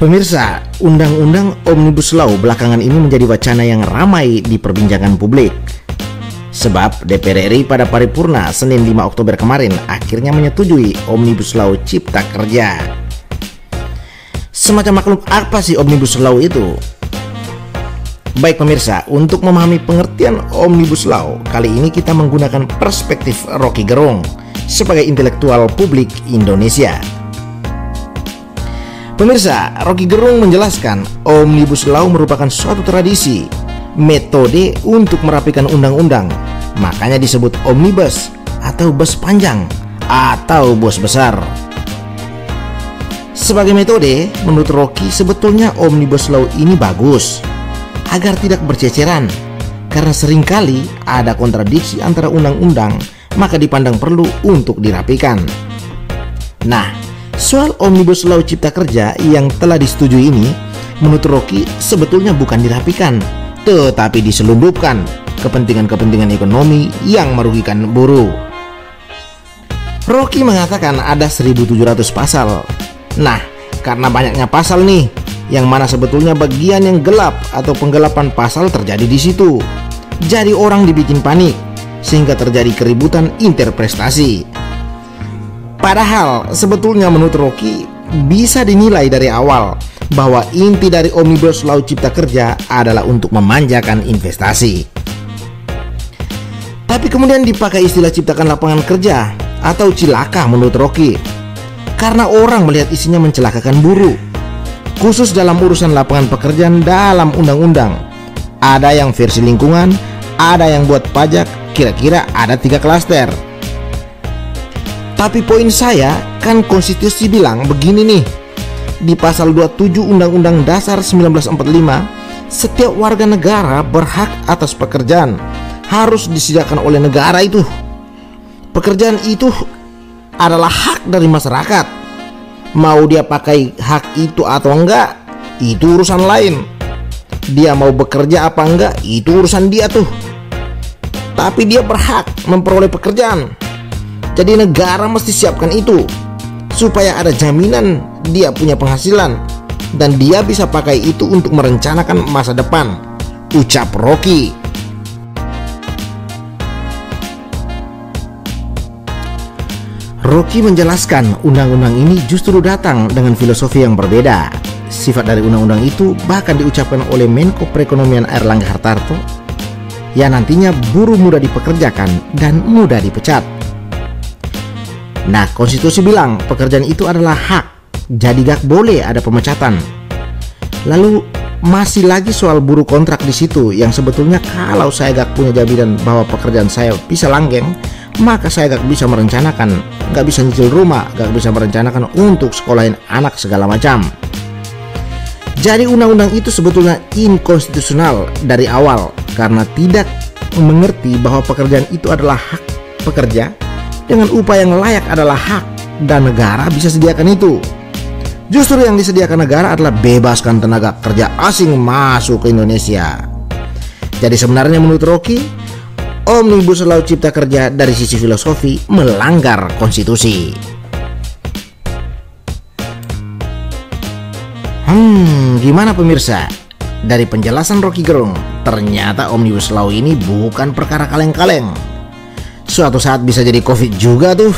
Pemirsa, Undang-Undang Omnibus Law belakangan ini menjadi wacana yang ramai diperbincangkan publik. Sebab DPR RI pada paripurna Senin 5 Oktober kemarin akhirnya menyetujui Omnibus Law Cipta Kerja. Semacam makhluk apa sih Omnibus Law itu? Baik pemirsa, untuk memahami pengertian Omnibus Law, kali ini kita menggunakan perspektif Rocky Gerung sebagai intelektual publik Indonesia. Pemirsa, Rocky Gerung menjelaskan Omnibus Law merupakan suatu tradisi, metode untuk merapikan undang-undang. Makanya disebut omnibus atau bus panjang atau bos besar. Sebagai metode, menurut Rocky sebetulnya Omnibus Law ini bagus agar tidak berceceran, karena seringkali ada kontradiksi antara undang-undang, maka dipandang perlu untuk dirapikan. Nah, soal Omnibus Law Cipta Kerja yang telah disetujui ini, menurut Rocky sebetulnya bukan dirapikan, tetapi diselundupkan kepentingan-kepentingan ekonomi yang merugikan buruh. Rocky mengatakan ada 1.700 pasal. Nah, karena banyaknya pasal nih, yang mana sebetulnya bagian yang gelap atau penggelapan pasal terjadi di situ. Jadi orang dibikin panik, sehingga terjadi keributan interpretasi. Padahal sebetulnya menurut Rocky bisa dinilai dari awal bahwa inti dari Omnibus Law Cipta Kerja adalah untuk memanjakan investasi. Tapi kemudian dipakai istilah ciptakan lapangan kerja atau cilaka menurut Rocky, karena orang melihat isinya mencelakakan buruh, khusus dalam urusan lapangan pekerjaan dalam undang-undang. Ada yang versi lingkungan, ada yang buat pajak, kira-kira ada 3 klaster. Tapi poin saya, kan konstitusi bilang begini nih, di pasal 27 Undang-Undang Dasar 1945, setiap warga negara berhak atas pekerjaan, harus disediakan oleh negara itu. Pekerjaan itu adalah hak dari masyarakat. Mau dia pakai hak itu atau enggak, itu urusan lain. Dia mau bekerja apa enggak, itu urusan dia tuh. Tapi dia berhak memperoleh pekerjaan. Jadi negara mesti siapkan itu, supaya ada jaminan dia punya penghasilan, dan dia bisa pakai itu untuk merencanakan masa depan, ucap Rocky. Rocky menjelaskan undang-undang ini justru datang dengan filosofi yang berbeda. Sifat dari undang-undang itu bahkan diucapkan oleh Menko Perekonomian Airlangga Hartarto, yang nantinya buruh mudah dipekerjakan dan mudah dipecat. Nah, konstitusi bilang pekerjaan itu adalah hak, jadi gak boleh ada pemecatan. Lalu masih lagi soal buruh kontrak di situ, yang sebetulnya kalau saya gak punya jaminan bahwa pekerjaan saya bisa langgeng, maka saya gak bisa merencanakan, gak bisa nyicil rumah, gak bisa merencanakan untuk sekolahin anak segala macam. Jadi undang-undang itu sebetulnya inkonstitusional dari awal, karena tidak mengerti bahwa pekerjaan itu adalah hak pekerja, dengan upah yang layak adalah hak, dan negara bisa sediakan itu. Justru yang disediakan negara adalah bebaskan tenaga kerja asing masuk ke Indonesia. Jadi sebenarnya menurut Rocky, Omnibus Law Cipta Kerja dari sisi filosofi melanggar konstitusi. Gimana pemirsa? Dari penjelasan Rocky Gerung, ternyata Omnibus Law ini bukan perkara kaleng-kaleng. Suatu saat bisa jadi COVID juga tuh.